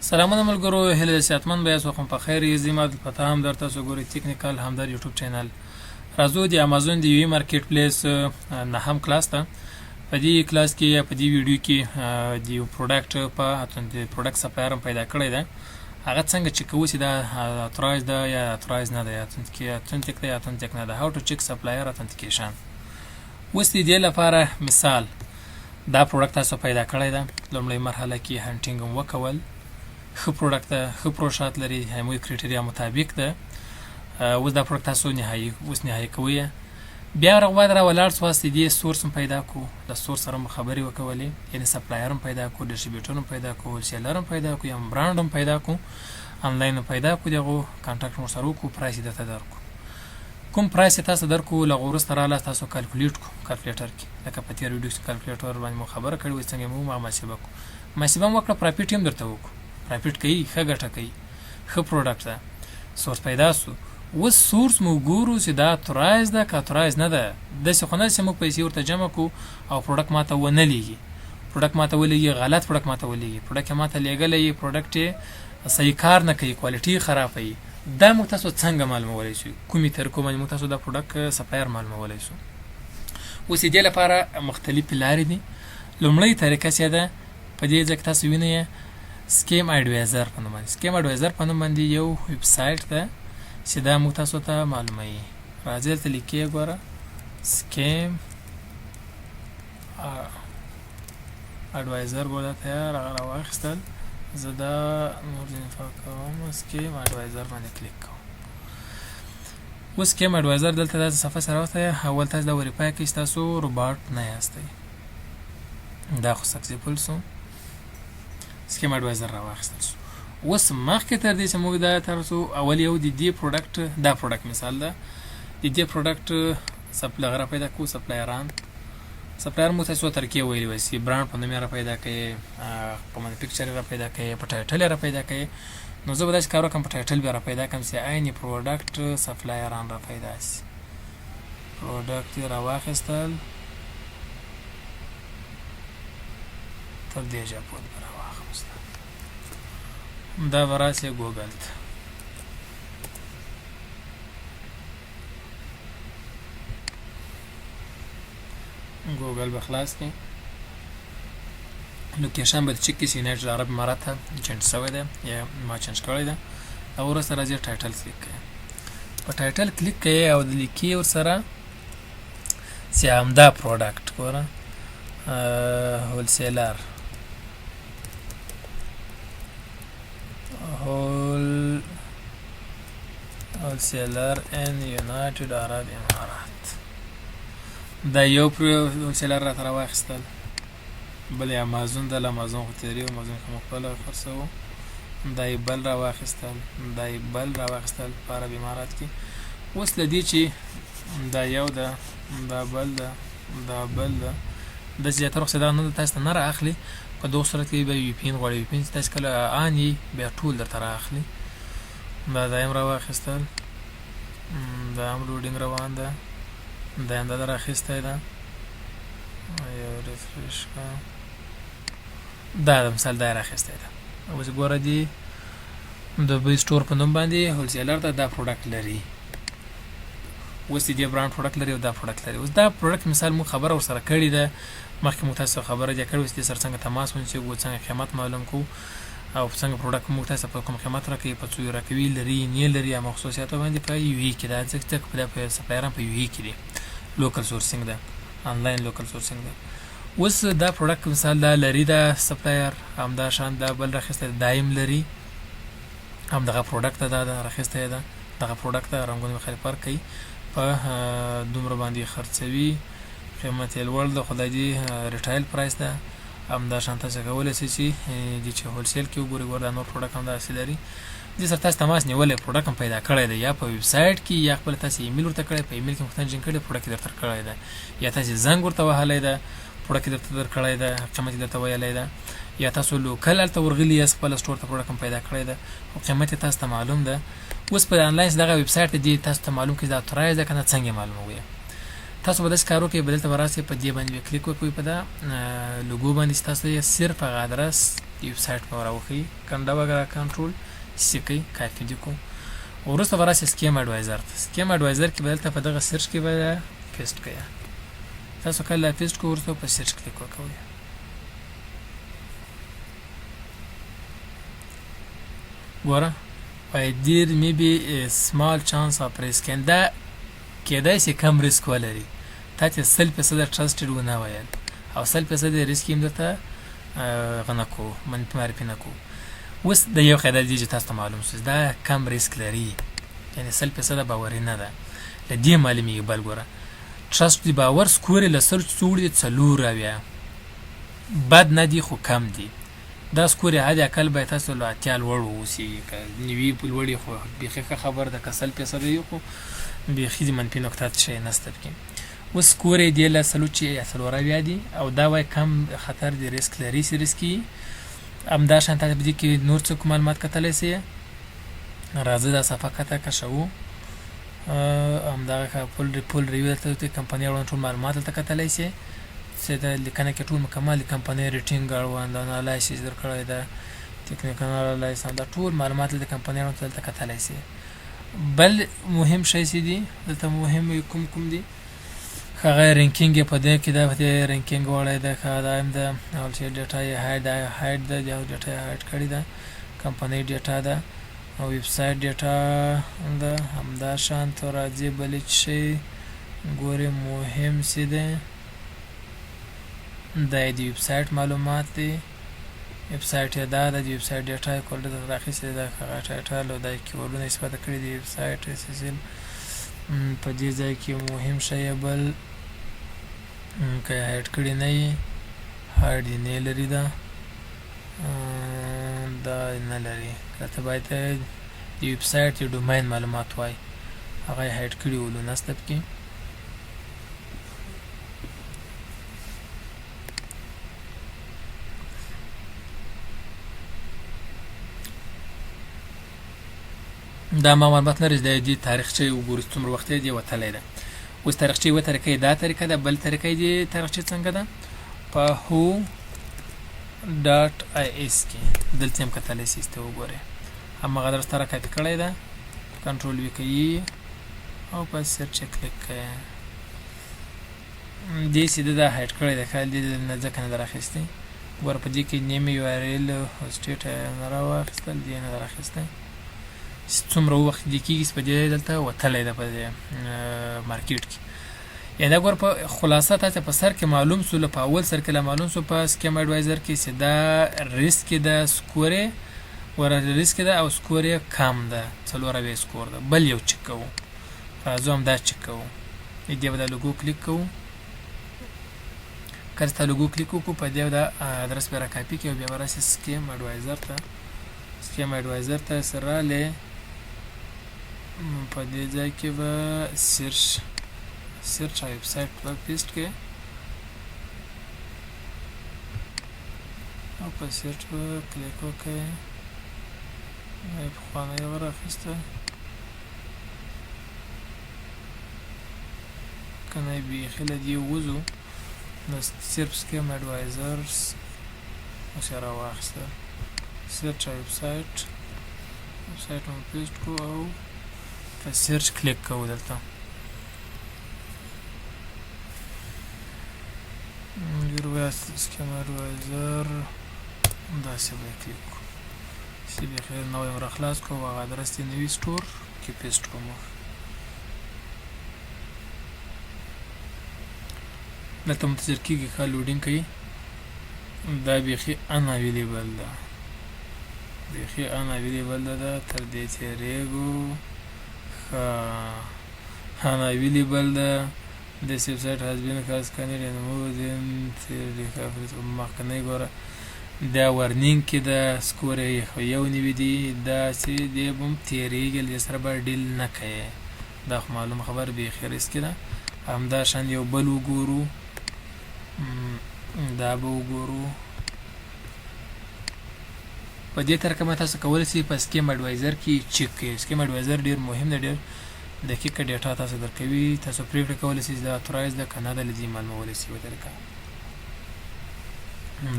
سلامونه ملګرو، هیله د صحتمند به یاست. په خیر یې زما د پته هم در تاسو ګوري ټیکنیکل هم در یوټیوب چینل راځو د امازون د یوی مارکیټ پلیس نه هم کلاس ته. په دې کلاس کې یا په دې ویډیو کې د یو پروډکټ په اتن د پروډکټ سپلایر پیدا کړی دی. هغه څنګه چې کوو چې دا اترایز ده یا اترایز نه ده، یا اتنټیک ده یا اتنټیک نه ده. هاو ټو چیک سپلایر اتنټیکیشن. اوس د دې لپاره مثال دا پروډکټ تاسو پیدا کړی ده. لومړی مرحله کې هانټینګ وکول، ښه پروډکټ ده، ښه پروشات لري، هموی کریټریا مطابق ده. اوس دا پروډکټ تاسو نهایی کوئ. بیا رغبت را ولاړ سواست دې سورس هم پیدا کو، د سورس سره خبرې وکولې، یعنی سپلایر هم پیدا کو، ډسټریبیوټر هم پیدا کو، هولسیلر هم پیدا کو، یا برانډ هم پیدا کو، آنلاین هم پیدا کو. دغه کانټاکټ مو سره وکړو، پرایس یې درته درکو. کوم پرایس تاسو درکو لغه وروسته رااله تاسو کالکولیټ کو کالکولیټر کې، لکه په تیر ویډیو کې کالکولیټر باندې مو خبره کړې وي څنګه مو محاسبه کو. محاسبه مو وکړه، پروفیټ هم درته وکړو. پروفیټ کوي، ښه ګټه کوي، ښه پروډکټ ده. سورس پیدا سو. اوس سورس مو ګورو چې دا اترایز ده که اترایز نه ده. داسې خو نه چې موږ پیسې ورته جمع کو او پروډکټ ماته ونه لیږي. پروډکټ ماته ولېږي، غلط پروډکټ ماته ولېږي. پروډکټ یې ماته لیږلی، پروډکټ یې صحیح کار نه کوي، کوالټي خرابوي. دا موږ تاسو څنګه معلومولی شو؟ کومې طریقو باندې موږ تاسو دا پروډکټ سپلایر معلومولی شو؟ اوس دې لپاره مختلفې لارې دي. لومړۍ طریقه چې ده، په دې ځای کې تاسو وینئ سکیم اډوایزر په نوم باندې. سکیم اډوایزر په نوم باندې یو ویب سایټ ده چې دا موږ تاسو ته معلوموي. راځئ دلته لیکئ، ګوره سکیم اډوایزر ګوره تیار هغه راواخیستل. زه دا نور انفا کوم، سکیم اډوایزر باندې کلیک کوم. اوس سکیم اډوایزر دلته دا صفحه سره راوته. اول تاسو دا وریفای کړئ چې تاسو روباټ نه یاستئ. دا خو سکسیسفل سو، سکیم اډوایزر راواخیستل سو. اوس مخکې تر دې چې موږ دا تاسو اول یو د دې پروډکټ، دا پروډکټ مثال ده، د دې پروډکټ سپلایر پیدا کو. سپلایر مو تاسو ترکیه ویلی وای چې برانډ په نوم یې را پیدا کړئ، په مینوفیکچر یې را پیدا کړئ، په ټایټل یې را پیدا کړئ. نو زه به داسې کار وکړم، په ټایټل بیا را پیدا کړم چې عین پروډکټ سپلایران را پیدا شي. پروډکټ یې راواخیستل، تر دې جا پورې به راواخیستل. دا به راشي ګوګل ته. ګوګل به خلاص کړئ. لوکیشن به چک کړئ چې یونایټډ عرب امارات ته چینج شوی دی یا ما چینج کړی دی. او وروسته راځئ ټایټل کلیک کړئ. په ټایټل کلیک کړئ او لیکئ ورسره چې همدا پروډکټ ګوره هولسیلر هولسیلر ان یونایټډ عرب امارات. دا یو هولسیلر راته راواخیستل. بل یې امازون ده، امازون خو تېرې و، امازون خو مو خپله خرڅوو. دا یې بل راواخیستل، دا یې بل راواخیستل په عرب امارات کې. اوس له دې چې دا یو ده، دا بل ده، دا بل ده، داسې زیاتره وخت دا نه ده تاسو ته نه رااخلي. په دغه صورت کې به وي پي ان غواړئ، وي پي ان چې تاسو کله آن یې بیا ټول درته رااخلي. دا هم راواخیستل، دا هم لوډینګ روان ده، دا هم دا رااخیستی ده. یو ریفریش کړم، دا د مثال دا یې رااخیستی ده. اوس ګوره دې د بی سټور په نوم باندې هولسیلر ده، دا پروډکټ لري. اوس دې برانډ پروډکټ لري او دا پروډکټ لري. اوس دا پروډکټ مثال موږ خبره ورسره کړې ده، مخکې موږ تاسو خبره دې کړې وه چې دې سره څنګه تماس ونیسو، څنګه قیمت معلوم کړو او څنګه پروډکټ موږ تاسو په کوم قیمت راکوي، په څو یې راکوي، لري نه لري، یا خصوصیاتو باندې په یو ای کې ده. ځکه په سپلایران په یو ای کې دي، لوکل سورسینګ ده، آنلاین لوکل سورسینګ ده. اوس دا پروډکټ مثال دا لري، دا سپلایر همدا شان دا بل راخیستی ده، دایم لري، همدغه پروډکټ ده، دا راخیستی ده، دغه پروډکټ ده، رنګونه یې خالي فرق کوي، په دومره باندې خرڅوي، قیمت یې لوړ ده، خو دا دې ریټایل پرایس ده. همدا شان تاسو کولی شئ چې دې چې هولسیل کې وګورئ، ګوره دا نور پروډکټ هم داسې لري. دې سره تاسو تماس نیولی، پروډکټ هم پیدا کړی دی، یا په ویب سایټ کې، یا خپله تاسو ایمیل ورته کړی، په ایمیل کې مو جین کړی، پروډکټ یې درته کړی ده، یا تاسو زنګ ورته وهلی ده، پروډکټ یې درته درکړی ده، قیمت یې درته ویلی ده، یا تاسو لوکل هلته ورغلي یاست، خپله سټور ته پروډکټ هم پیدا کړی ده، خو قیمت یې تاسو ته معلوم ده. اوس په آنلاین دغه ویب سایټ ته دې تاسو ته معلوم کړي دا اترایز ده که نه، څنګه یې معلوموئ؟ تاسو به داسې کار وکړئ بدلته به راسئ په دې باندې به کلیک وکړئ په دا لوګو باندې چې تاسو یې صرف هغه ادرس د ویب سایټ به راوښیي کنډه وغیره کنټرول سی کوئ کافي دې کړو وروسته به راسئ سکیم اډوایزر ته سکیم اډوایزر کې به دلته په دغه سرچ کې به پیسټ کړئ تاسو کله پیسټ کړو وروسته په سرچ کلیک وکړئ ګوره there may be a small chance of risk and دا کېدای شي کم ریسک ولري تا چې 100% ټرسټډ ونه ویل او 100% ریسک یې درته غنه کو معرفي نه کو اوس د یو قاعده دي چې تاسو ته معلوم شي دا کم ریسک لري یعنی 100% باوري نه ده له دې معلومیږي بل ګوره ټرسټ دی باور سکور له سر څوړ دي څلور اویا بد نه دي خو کم دي دا سکور هدا کل به تاسو له اتیا لوړ وسی نیوی په لوړی خو بيخي خبر ده کسل پیسې دی خو بيخي منفي نقطات شي نستب کې و سکور دی له سلوچي اصلوره بیا دي او دا وای کم خطر دی ریسک لري ریسکی ام دا شانت به دي کې نور څه معلومات کتلې سي راځي دا صفحه کته کا شو ام دا پول ریویو ته کمپنی ورن ټول معلومات ته کتلې سي سیده لیکنه کې ټول مکمل کمپنی ریټینګ اړوند انالایسیس درکړی دا ټیکنیکل انالایسیس دا ټول معلومات د کمپنی ورن ته کتلې سي بل مهم شی سي دي دلته مهم کوم دي هغه رینکینګ په دې کې دا په رینکینګ وړای دا خدایم دا اول شي ډیټا یې هاید دا جو ډیټا هاید کړی دا کمپنی ډیټا دا او ویب سایټ ډیټا دا همدا شان تر راځي بل شي ګوره مهم سي ده د ویب سایټ معلومات دي ویب سایټ دا د ویب سایټ ډیټا کول د راخیسه د ټایټل او د کیورډونو استفاده کړی دی ویب سایټ سیسل په دې ځای کې مهم شی بل که هاید کړی نه هاید نه لري دا نه لري کته باید د ویب سایټ د ډومین معلومات وای هغه هاید کړی ولو نستب کې دا معلومات لري د دې تاریخچه وګورئ څومره وخت دی وتلې ده اوس تاریخچه و طریقې دا طریقه ده بل طریقې دی تاریخچه څنګه ده په who.is کې دلته هم کتلې سیسته وګورئ هم غدر سره کاپی کړی ده کنټرول وکړئ او په سرچ کلیک کړئ دې سیده دا هایډ کړی ده خال دې نه ځکه نه راخېستې ګور په دې کې نیم یو ار ال هوسټیټ نه راوخستل دې نه راخېستې څومره وخت دی کېږي په دې دلته وتلې ده په مارکیټ کې یعنی ګور په خلاصه تاسو په سر کې معلوم سو په اول سر کې معلوم سو په سکیم اډوایزر کې سدا ریسک ده سکور ور ریسک ده او سکور کم ده څلور به سکور ده بل یو چک کوو راځو هم دا چک کوو دې به د لوګو کلیک کوو کله ته لوګو کلیک وکړو په دې دا ادرس به را کاپی کې بیا ورسې سکیم اډوایزر ته سره له په دې ځای کې به سرچ ویب سایټ په پیسټ کې او په سرچ په کلیک وکړئ په خوانه یې ورخیسته کنه بیخي له دې وځو نو صرف سکیم اډوایزرز اوس یې راواخیسته سرچ ویب سایټ مو پیسټ کو او په سرچ کلیک کوو دلته سکیم اډوایزر داسې به کلیک کوو چې بخیر نو یې راخلاص کوو هغه ادرس یې نوي سټور کې پیسټ کوم دلته منتظر کېږي ښه لوډینګ کوي دا بیخي ان اویلیبل ده تر دې تیریږو ان اویلیبل ده This website has been scanned and moved in the مخکنی ګوره دا ورنینګ کې د سکور یو نیوي دي دا چې دی بم تیریږي د سره به ډیل نه کوي دا معلوم خبر به خیر اس کې ده همدا شان یو بل وګورو دا به وګورو په دې طریقه مته څه کول شي په سکیم اډوایزر کې چک کې سکیم اډوایزر ډیر مهم دی ډیر دقیقه ډیټا تاسو درکوي تاسو پریکړه کولی شئ چې دا اتورایز ده که نه ده له دې معلومولی شئ په طریقه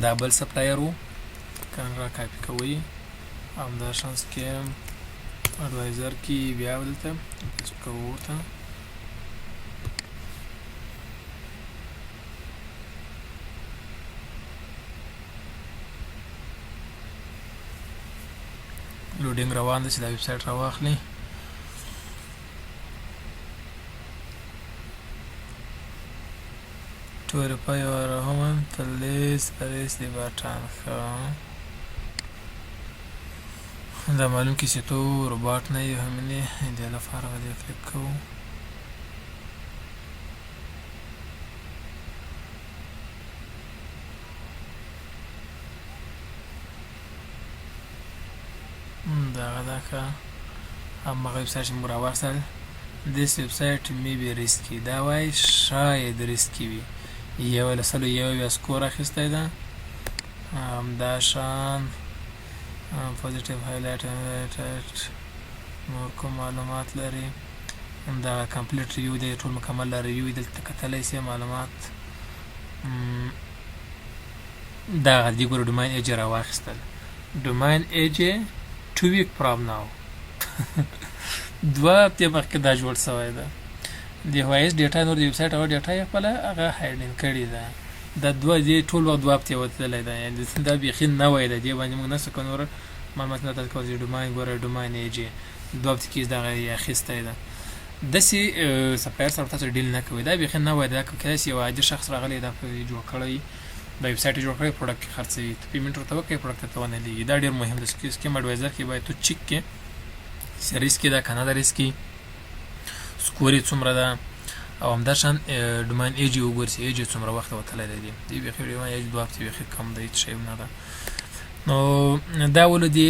دا بل سپلایر و کنه را کاپي کوئ همداشان سکیم اډوایزر کې بیا دلته پیسټ کوو ورته لوډینګ روان ده چې دا ویب سایټ راواخلي to verify your home please press the button دا معلوم کی چې تو روباټ نه یو همینه د لپاره غوډه کلیک کوو دا کا اما ویب سایټ موږ راوړل this website may be risky دا وای شاید ریسکی وي یو لسلو یو سکور اخیستی ده دا شان positive highlight نور کوم معلومات لري دا complete review دی ټول مکمل ریویو دلته کتلی سي معلومات دا دی ګورو domain age راواخیستل domain age 2 week from now دوه هفتې مخکې دا جوړ سوی ده د هوایز ډیټا نور د ویب سایټ او ډیټا یې خپله هغه هایډینګ کړې ده دا دوه دې ټول وخت دوه هفتې وتلی ده یعنې دا بیخي نوی ده دې باندې موږ نه څه کوو نور معلومات نه تاسو کولی ډوماین ګوره ډوماین ایج یې دوه هفتې کې دغه یې اخیستی ده داسې سپلایر سره تاسو ډیل نه کوئ دا بیخي نوی ده کیدای شي یو عادي شخص راغلی دا جوړ کړی دا ویب سایټ جوړ کړی پروډکټ کې خرڅوي ته پیمنټ ورته وکړئ پروډکټ ته ونه لیږي دا ډېر مهم ده سکیم اډوایزر کې باید تو چیک کې چې ریسکي ده که نه ده ریسکي سکور یې څومره ده او همداشان ډوماین ایج یې وګورئ چې ایج یې څومره وخته وتلی دی دې بیخي ډوماین ایج دوه هفتې بیخي کم دی هېڅ شی نه ده نو دا ولو دی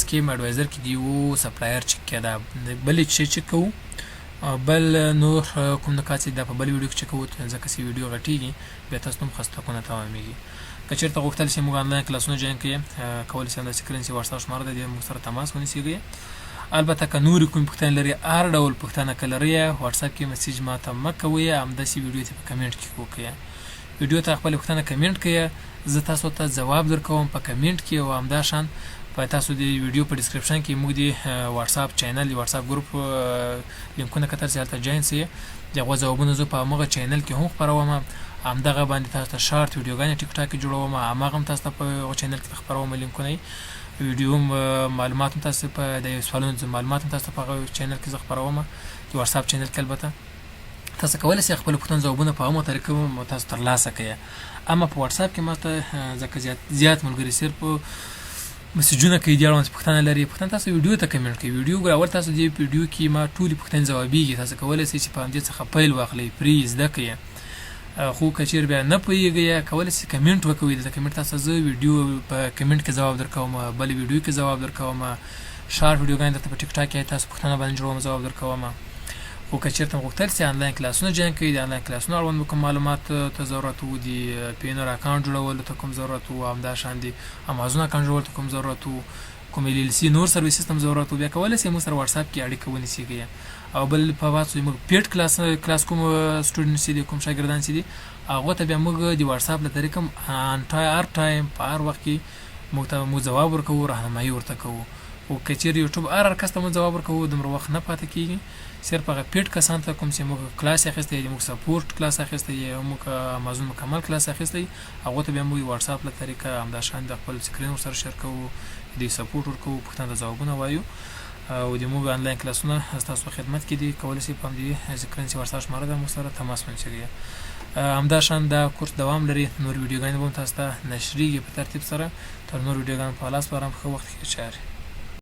سکیم اډوایزر کې د یو سپلایر چیک کې ده بل شی چیک کوو بل نور کوم نکات چې دا په بل ویډیو کې چیک کوو ځکه چې ویډیو غټېږي بیا تاسو هم خسته کونه تمامېږي که چېرته غوښتل شئ موږ آنلاین کلاسونه جوین کړئ کولی شئ همداسې کړئ چې واتساپ شماره ده دې موږ سره تماس ونیسئ البته که نورې کوم پوښتنې لري هر ډول پوښتنه که لرئ واتساپ کې میسیج ماته مه کوئ همداسې ویډیو ته په کمنټ کې وکړئ ویډیو ته خپله پوښتنه کمنټ کړئ زه تاسو ته ځواب درکوم په کمنټ کې او همداشان په تاسو د ویډیو په ډسکرپشن کې موږ د واتساپ چینل د واتساپ ګروپ لینکونه کتل چې هلته جوین سئ د هغو ځوابونه زه په همغه چینل کې هم خپروم همدغه باندې تاسو ته شارټ ویډیوګانې ټیک ټاک کې جوړوم هماغه هم تاسو ته په هغو چینل کې خپروم لینکونه ویډیو معلومات هم تاسو په د سوالونو معلومات هم تاسو په هغه چینل کې زه خپروم د واتساپ چینل کې البته تاسو کولی شئ خپل پوښتنې ځوابونه په همغه طریقه تاسو ترلاسه کړئ اما په واتساپ کې ماته ځکه زیات ملګري صرف میسیجونه کوي دې اړوند پوښتنه لري پوښتنه تاسو ویډیو ته کمنټ کړئ ویډیو ګوره اول تاسو دې ویډیو کې ما ټولې پوښتنې ځوابیږي تاسو کولی شئ چې په همدې څخه پیل واخلئ پرې زده کړئ خو که چېرې بیا نه پوهېږئ کولی شئ کمنټ وکوئ دلته کمنټ تاسو زه ویډیو په کمنټ کې ځواب درکوم بل ویډیو کې ځواب درکوم شارټ ویډیوګانې درته په ټیک ټاک کې تاسو پوښتنه باندې جوړوم ځواب درکوم خو که چېرته غوښتل شئ آنلاین کلاسونه جوین کړئ د آنلاین کلاسونو اړوند به کوم معلومات ته ضرورت و د پینر اکاونټ جوړولو ته کوم ضرورت و همداشان د امازون اکاونټ جوړولو ته کوم ضرورت و کوم LLC نور سرویسز ته هم ضرورت و بیا کولی شئ موږ سره واتساپ کې اړیکه ونیسئ او بل په واتس موږ پیډ کلاس کوم سټوډنټس دي کوم شاګردان چې دي هغو ته بیا موږ د واتساپ له طریقه هر ټایم په هر وخت کې موږ ځواب ورکوو راهنمایي ورته کوو خو که چېرې یوټیوب هر کس ته موږ ځواب ورکوو دومره وخت نه پاتې کېږي صرف هغه پیډ کسان ته کوم چې موږ کلاس اخیستی یا موږ سپورټ کلاس اخیستی یا موږ امازون مکمل کلاس اخیستی هغو ته بیا موږ واتساپ له طریقه همداشان د خپل سکرین ورسره شیر کوو د سپورټ ورکوو پوښتنه د ځوابونه وایو او د موږ آنلاین کلاسونه ستاسو په خدمت کې دي کولی شئ په همدې سکرین چې واتساپ شماره ده موږ سره تماس ونیسئ همداشان دا کورس دوام لري نور ویډیوګانې به هم تاسو ته نشریږي په ترتیب سره تر نور ویډیوګانو په لاس بارم ښه وخت کې چارې